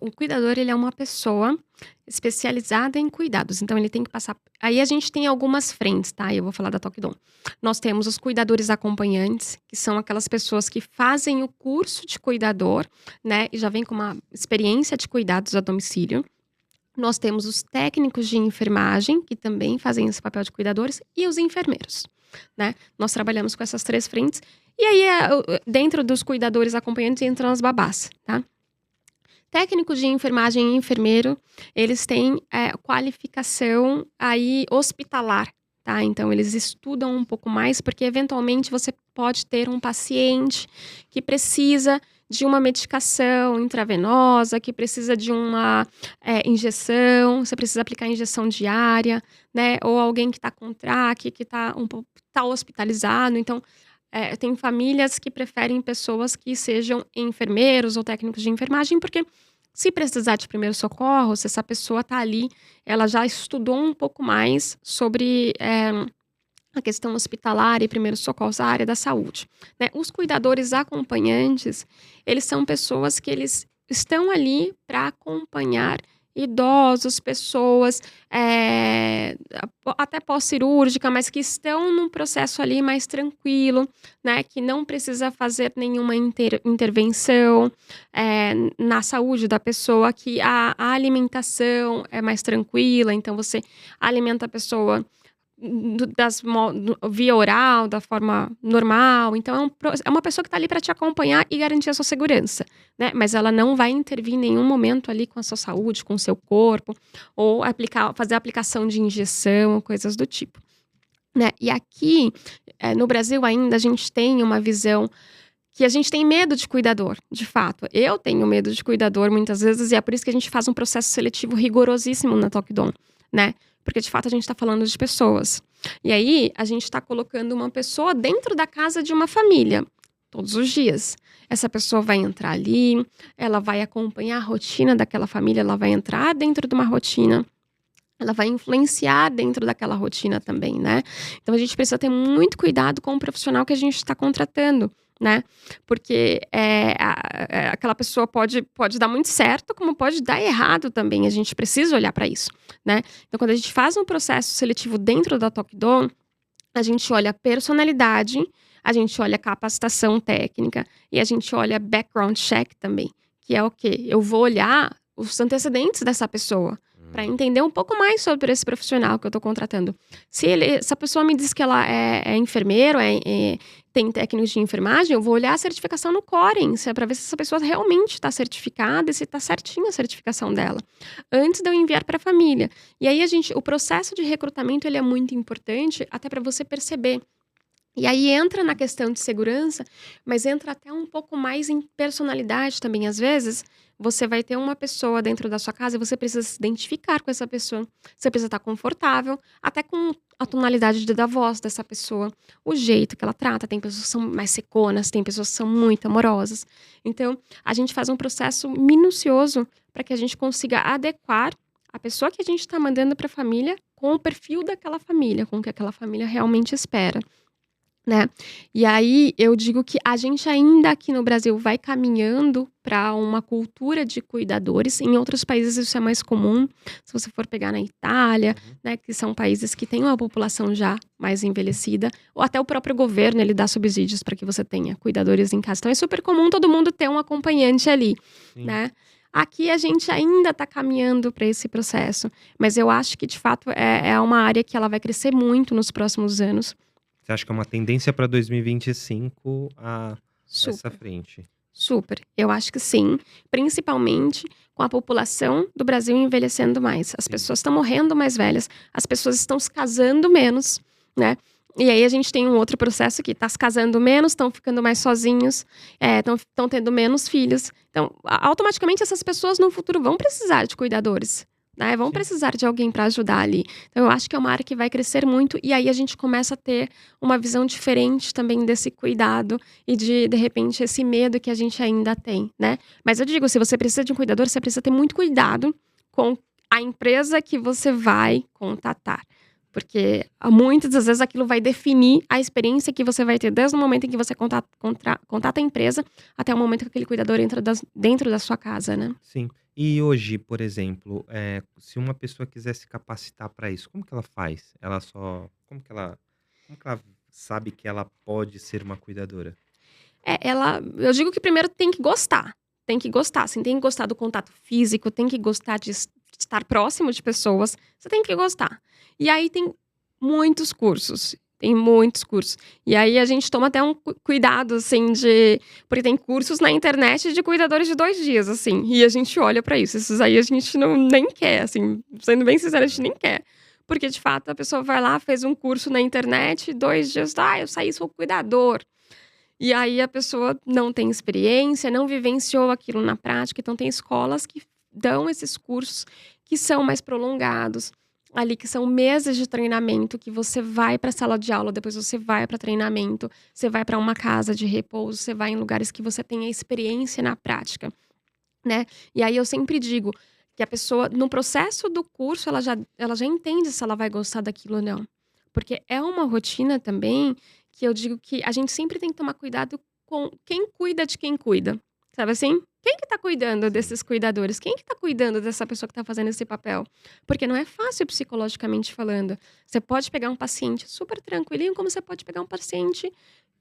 O cuidador, ele é uma pessoa especializada em cuidados, então ele tem que passar. Aí a gente tem algumas frentes, tá? Eu vou falar da Tokidon. Nós temos os cuidadores acompanhantes, que são aquelas pessoas que fazem o curso de cuidador, né? E já vem com uma experiência de cuidados a domicílio. Nós temos os técnicos de enfermagem, que também fazem esse papel de cuidadores, e os enfermeiros, né? Nós trabalhamos com essas três frentes. E aí, dentro dos cuidadores acompanhantes, entram as babás, tá? Técnicos de enfermagem e enfermeiro, eles têm qualificação aí hospitalar, tá? Então, eles estudam um pouco mais, porque eventualmente você pode ter um paciente que precisa de uma medicação intravenosa, que precisa de uma injeção, você precisa aplicar injeção diária, né? Ou alguém que está com traque, que está tá hospitalizado. Então, tem famílias que preferem pessoas que sejam enfermeiros ou técnicos de enfermagem, porque se precisar de primeiro socorro, se essa pessoa está ali, ela já estudou um pouco mais sobre a questão hospitalar e primeiros socorros, a área da saúde, né? Os cuidadores acompanhantes, eles são pessoas que eles estão ali para acompanhar idosos, pessoas até pós-cirúrgica, mas que estão num processo ali mais tranquilo, né? Que não precisa fazer nenhuma intervenção na saúde da pessoa, que a alimentação é mais tranquila, então você alimenta a pessoa via oral, da forma normal. Então, é uma pessoa que está ali para te acompanhar e garantir a sua segurança, né? Mas ela não vai intervir em nenhum momento ali com a sua saúde, com o seu corpo, ou fazer aplicação de injeção, coisas do tipo. né. E aqui, no Brasil ainda, a gente tem uma visão que a gente tem medo de cuidador, de fato. Eu tenho medo de cuidador muitas vezes e é por isso que a gente faz um processo seletivo rigorosíssimo na Tokidon, né. Porque de fato a gente tá falando de pessoas. E aí, a gente tá colocando uma pessoa dentro da casa de uma família, todos os dias. Essa pessoa vai entrar ali, ela vai acompanhar a rotina daquela família, ela vai entrar dentro de uma rotina, ela vai influenciar dentro daquela rotina também, né. Então a gente precisa ter muito cuidado com o profissional que a gente está contratando, né. Porque, aquela pessoa pode dar muito certo, como pode dar errado também, a gente precisa olhar para isso, né. Então quando a gente faz um processo seletivo dentro da Tokidon, a gente olha a personalidade, a gente olha a capacitação técnica e a gente olha background check também, que é o quê? Eu vou olhar os antecedentes dessa pessoa, para Hum, entender um pouco mais sobre esse profissional que eu tô contratando. Se a pessoa me diz que ela é enfermeiro, tem técnicos de enfermagem, eu vou olhar a certificação no Corem, se é para ver se essa pessoa realmente está certificada e se está certinha a certificação dela, antes de eu enviar para a família. E aí o processo de recrutamento ele é muito importante, até para você perceber. E aí entra na questão de segurança, mas entra até um pouco mais em personalidade também. Às vezes, você vai ter uma pessoa dentro da sua casa e você precisa se identificar com essa pessoa. Você precisa estar confortável, até com a tonalidade da voz dessa pessoa, o jeito que ela trata. Tem pessoas que são mais seconas, tem pessoas que são muito amorosas. Então, a gente faz um processo minucioso para que a gente consiga adequar a pessoa que a gente está mandando para a família com o perfil daquela família, com o que aquela família realmente espera, né. E aí eu digo que a gente ainda aqui no Brasil vai caminhando para uma cultura de cuidadores, em outros países isso é mais comum, se você for pegar na Itália, uhum. né, que são países que têm uma população já mais envelhecida, ou até o próprio governo ele dá subsídios para que você tenha cuidadores em casa. Então é super comum todo mundo ter um acompanhante ali, Sim. né. Aqui a gente ainda está caminhando para esse processo, mas eu acho que de fato é uma área que ela vai crescer muito nos próximos anos. Você acha que é uma tendência para 2025 a essa Super. frente? Super, eu acho que sim, principalmente com a população do Brasil envelhecendo mais. As Sim. pessoas estão morrendo mais velhas, as pessoas estão se casando menos, né. E aí a gente tem um outro processo que tá se casando menos, estão ficando mais sozinhos, estão tendo menos filhos. Então, automaticamente essas pessoas no futuro vão precisar de cuidadores, né, vão Sim. precisar de alguém para ajudar ali. Então eu acho que é uma área que vai crescer muito e aí a gente começa a ter uma visão diferente também desse cuidado e de repente, esse medo que a gente ainda tem, né. Mas eu digo, se você precisa de um cuidador, você precisa ter muito cuidado com a empresa que você vai contatar, porque muitas das vezes aquilo vai definir a experiência que você vai ter desde o momento em que você contata a empresa, até o momento que aquele cuidador entra dentro da sua casa, né. Sim. E hoje, por exemplo, se uma pessoa quiser se capacitar para isso, como que ela faz? Ela só como que ela sabe que ela pode ser uma cuidadora? Eu digo que primeiro tem que gostar, assim, tem que gostar do contato físico, tem que gostar de estar próximo de pessoas, você tem que gostar. E aí tem muitos cursos. E aí a gente toma até um cuidado, assim, porque tem cursos na internet de cuidadores de 2 dias, assim, e a gente olha pra isso, esses aí a gente não nem quer, assim, sendo bem sincera, a gente nem quer. Porque de fato a pessoa vai lá, fez um curso na internet, 2 dias, eu saí, sou cuidador. E aí a pessoa não tem experiência, não vivenciou aquilo na prática, então tem escolas que dão esses cursos que são mais prolongados, ali que são meses de treinamento, que você vai para a sala de aula, depois você vai para treinamento, você vai para uma casa de repouso, você vai em lugares que você tenha experiência na prática, né. E aí eu sempre digo que a pessoa no processo do curso ela já entende se ela vai gostar daquilo ou não. Porque é uma rotina também que eu digo que a gente sempre tem que tomar cuidado com quem cuida de quem cuida, sabe assim? Quem que tá cuidando Sim. desses cuidadores? Quem que tá cuidando dessa pessoa que tá fazendo esse papel? Porque não é fácil psicologicamente falando. Você pode pegar um paciente super tranquilinho, como você pode pegar um paciente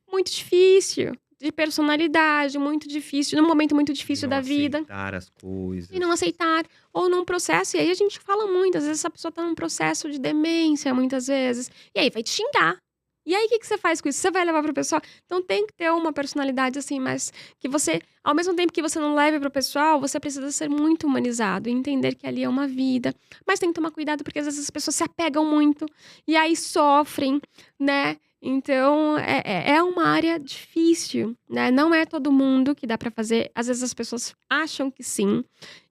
muito difícil, de personalidade, muito difícil, num momento muito De difícil não da vida, aceitar as e não coisas. aceitar, ou num processo, e aí a gente fala muito, às vezes essa pessoa tá num processo de demência, muitas vezes, e aí vai te xingar. E aí, o que que você faz com isso? Você vai levar pra pessoa? Então tem que ter uma personalidade, assim, mas que você ao mesmo tempo que você não leve para o pessoal, você precisa ser muito humanizado e entender que ali é uma vida. Mas tem que tomar cuidado, porque às vezes as pessoas se apegam muito e aí sofrem, né. Então é uma área difícil, né, não é todo mundo que dá para fazer. Às vezes as pessoas acham que sim,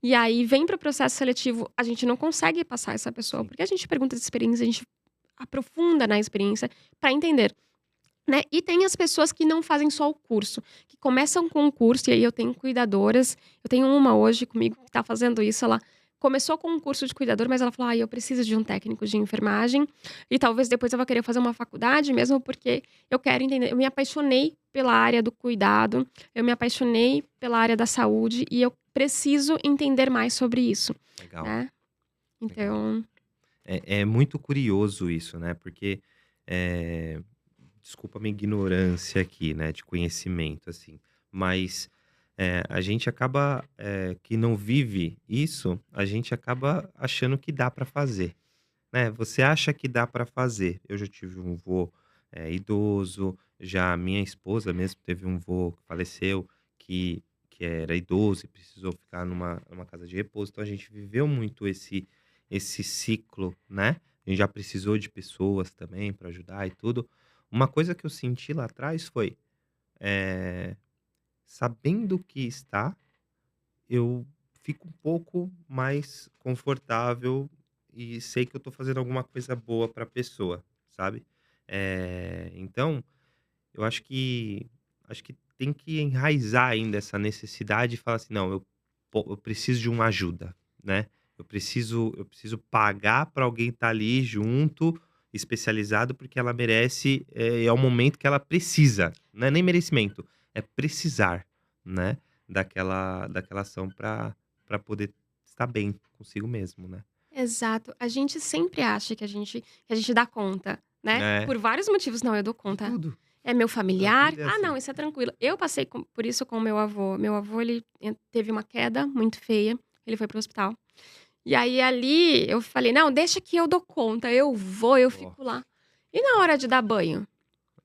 e aí vem para o processo seletivo, a gente não consegue passar essa pessoa, Sim. porque a gente pergunta de experiência, a gente aprofunda na experiência para entender, né. E tem as pessoas que não fazem só o curso, que começam com o curso, e aí eu tenho cuidadoras, eu tenho uma hoje comigo que tá fazendo isso, ela começou com um curso de cuidador, mas ela falou: "Ai, eu preciso de um técnico de enfermagem, e talvez depois eu vá querer fazer uma faculdade mesmo, porque eu quero entender, eu me apaixonei pela área do cuidado, eu me apaixonei pela área da saúde e eu preciso entender mais sobre isso", Legal, né. legal. Então É muito curioso isso, né, porque, eh, desculpa a minha ignorância aqui, né, de conhecimento, assim, mas, a gente acaba, que não vive isso, a gente acaba achando que dá para fazer, né. Você acha que dá para fazer. Eu já tive um vô, idoso, já a minha esposa mesmo teve um vô que faleceu, que era idoso e precisou ficar numa casa de repouso, então a gente viveu muito esse ciclo, né. A gente já precisou de pessoas também para ajudar e tudo. Uma coisa que eu senti lá atrás foi, eh, sabendo que está, eu fico um pouco mais confortável e sei que eu tô fazendo alguma coisa boa pra pessoa, sabe. Então, eu acho que tem que enraizar ainda essa necessidade e falar assim: "Não, eu preciso de uma ajuda", né. Eu preciso pagar pra alguém estar ali junto, especializado, porque ela merece, é o momento que ela precisa, não é nem merecimento, é precisar, né, daquela ação pra poder estar bem consigo mesmo, né. exato. A gente sempre acha que a gente dá conta, né, É, por vários motivos. "Não, eu dou de conta. tudo. É meu A familiar. vida é Ah, não, assim. isso é tranquilo". Eu passei por isso com o meu avô. Meu avô, ele teve uma queda muito feia, ele foi para o hospital. E aí, ali, eu falei: "Não, deixa que eu dou conta, eu vou, eu Ó, fico lá". E na hora de dar banho?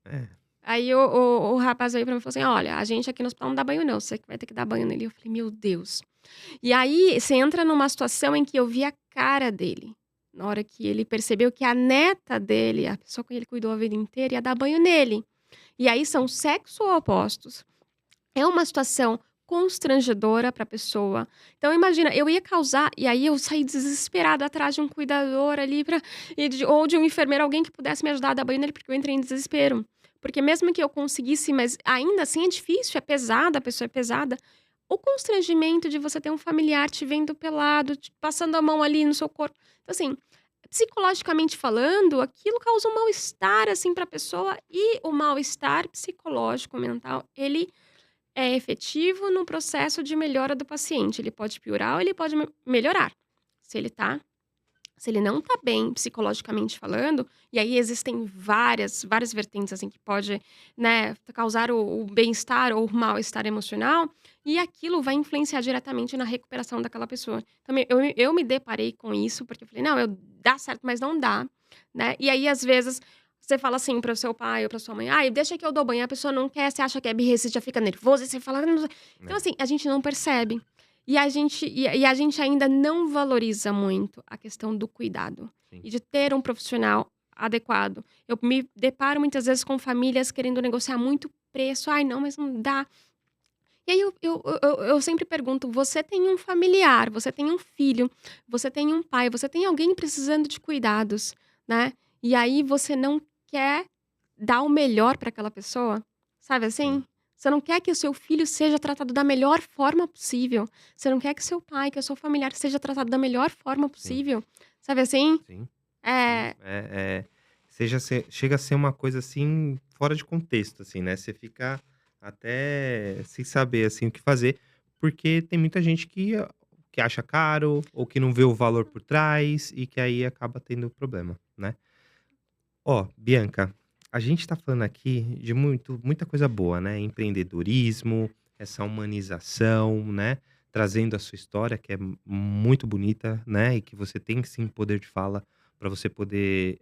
é, Aí o rapaz veio pra mim e falou assim: "Olha, a gente aqui no hospital não dá banho não, você que vai ter que dar banho nele". Eu falei: "Meu Deus". E aí, você entra numa situação em que eu vi a cara dele, na hora que ele percebeu que a neta dele, a pessoa que ele cuidou a vida inteira, ia dar banho nele. E aí são sexo opostos. É uma situação constrangedora para a pessoa. Então imagina, eu ia causar e aí eu saí desesperada atrás de um cuidador ali pra ou de um enfermeiro, alguém que pudesse me ajudar a dar banho nele, porque eu entrei em desespero. Porque mesmo que eu conseguisse, mas ainda assim é difícil, é pesada, a pessoa é pesada. O constrangimento de você ter um familiar te vendo pelado, te passando a mão ali no seu corpo. Então, assim, psicologicamente falando, aquilo causa um mal-estar, assim, para a pessoa, e o mal-estar psicológico, mental, ele é efetivo no processo de melhora do paciente. Ele pode piorar ou ele pode melhorar. Se ele tá se ele não tá bem psicologicamente falando, e aí existem várias vertentes, assim, que pode, né, causar o bem-estar ou o mal-estar emocional, e aquilo vai influenciar diretamente na recuperação daquela pessoa. Também eu me deparei com isso, porque eu falei: "Não, eu dá certo, mas não dá", né. E aí, às vezes, você fala assim para o seu pai ou para sua mãe: "Ai, deixa que eu dou banho", a pessoa não quer, você acha que é birra, você já fica nervoso, e você fala: "Não". Então, né, assim, a gente não percebe. E a gente ainda não valoriza muito a questão do cuidado sim. e de ter um profissional adequado. Eu me deparo muitas vezes com famílias querendo negociar muito preço. "Ai, não, mas não dá". E aí eu sempre pergunto: você tem um familiar, você tem um filho, você tem um pai, você tem alguém precisando de cuidados, né, e aí você não quer dar o melhor para aquela pessoa, sabe assim? Sim, Você não quer que o seu filho seja tratado da melhor forma possível. Você não quer que seu pai, que o seu familiar seja tratado da melhor forma sim, possível, sabe assim? sim, sim. É, Chega a ser uma coisa, assim, fora de contexto, assim, né, você fica até sem saber, assim, o que fazer, porque tem muita gente que acha caro ou que não vê o valor por trás e que aí acaba tendo problema, né. Ó, Bianca, a gente tá falando aqui de muita coisa boa, né? Empreendedorismo, essa humanização, né? Trazendo a sua história, que é muito bonita, né? E que você tem sim poder de fala para você poder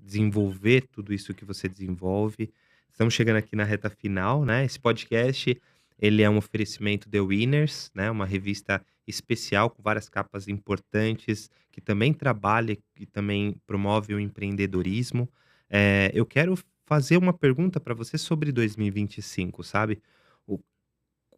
desenvolver tudo isso que você desenvolve. Estamos chegando aqui na reta final, né? Esse podcast, ele é um oferecimento The Winners, né? Uma revista especial com várias capas importantes, que também trabalha e também promove o empreendedorismo. Eu quero fazer uma pergunta para você sobre 2025, sabe? O,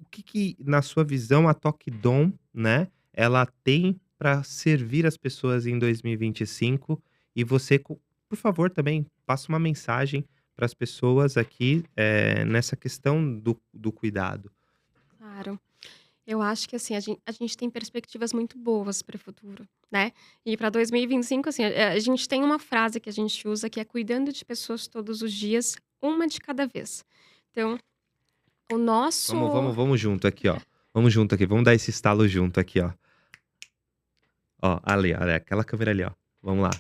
o que, na sua visão, a Tokidon, né? Ela tem para servir as pessoas em 2025 e você, por favor, também passa uma mensagem para as pessoas aqui nessa questão do cuidado. Claro. Eu acho que, assim, a gente tem perspectivas muito boas para o futuro, né. E para 2025, assim, a gente tem uma frase que a gente usa que é: "Cuidando de pessoas todos os dias, uma de cada vez". Então, o nosso Vamos junto aqui, ó. Vamos junto aqui, vamos dar esse estalo junto aqui, ó. Ó, ali, olha, aquela câmera ali, ó. Vamos lá.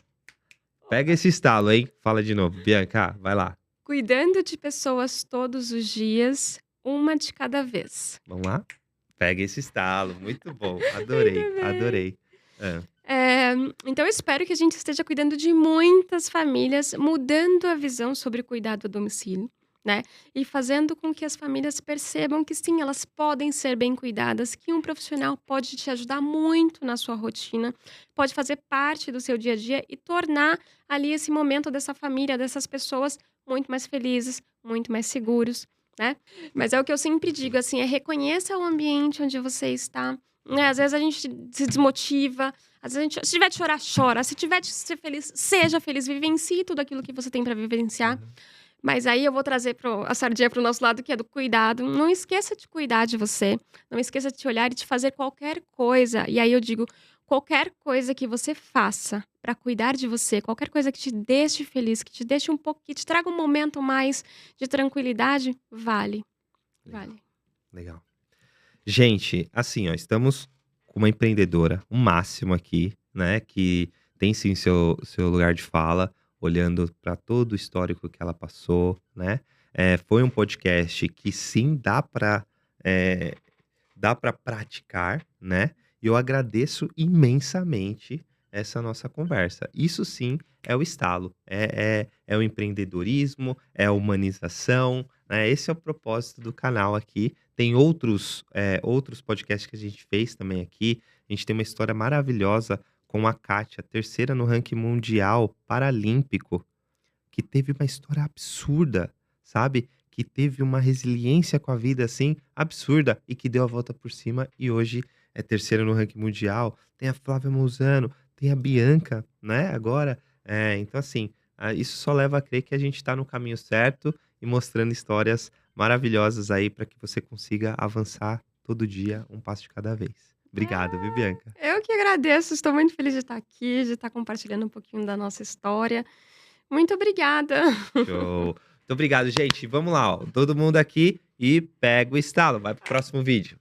Pega esse estalo, hein? Fala de novo. Bianca, vai lá. cuidando de pessoas todos os dias, uma de cada vez. Vamos lá? Pega esse estalo. Muito bom. Adorei, Muito bem. adorei. Hã. Eh, então eu espero que a gente esteja cuidando de muitas famílias, mudando a visão sobre cuidado a domicílio, né, e fazendo com que as famílias percebam que sim, elas podem ser bem cuidadas, que um profissional pode te ajudar muito na sua rotina, pode fazer parte do seu dia a dia e tornar ali esse momento dessa família, dessas pessoas muito mais felizes, muito mais seguros, né. Mas é o que eu sempre digo, assim, reconheça o ambiente onde você está, né, às vezes a gente se desmotiva, às vezes a gente se tiver de chorar, chora. Se tiver de ser feliz, seja feliz. Vivencie tudo aquilo que você tem pra vivenciar. Uhum. Mas aí eu vou trazer a sardinha para o nosso lado, que é do cuidado. Não esqueça de cuidar de você. Não esqueça de te olhar e de fazer qualquer coisa. E aí eu digo, qualquer coisa que você faça pra cuidar de você, qualquer coisa que te deixe feliz, que te deixe um pouco, que te traga um momento mais de tranquilidade, vale. Legal, Vale. legal. Gente, assim, ó, estamos com uma empreendedora, o máximo aqui, né, que tem sim seu lugar de fala, olhando para todo o histórico que ela passou, né. Foi um podcast que sim eh, dá para praticar, né, e eu agradeço imensamente essa nossa conversa. Isso sim é o estalo, é o empreendedorismo, é a humanização, né, esse é o propósito do canal aqui. Tem outros podcasts que a gente fez também aqui, a gente tem uma história maravilhosa com a Kátia, terceira no ranking mundial paralímpico, que teve uma história absurda, sabe, que teve uma resiliência com a vida, assim, absurda e que deu a volta por cima e hoje é terceira no ranking mundial. Tem a Flávia Mousano, tem a Bianca, né, agora. Então assim, isso só leva a crer que a gente tá no caminho certo e mostrando histórias maravilhosas aí para que você consiga avançar todo dia, um passo de cada vez. Obrigado, viu, Ah, Bianca? eu que agradeço, estou muito feliz de estar aqui, de estar compartilhando um pouquinho da nossa história. Muito obrigada. Show. Muito obrigado, gente. Vamos lá, ó, todo mundo aqui e pega o estalo. Vai pro próximo vídeo.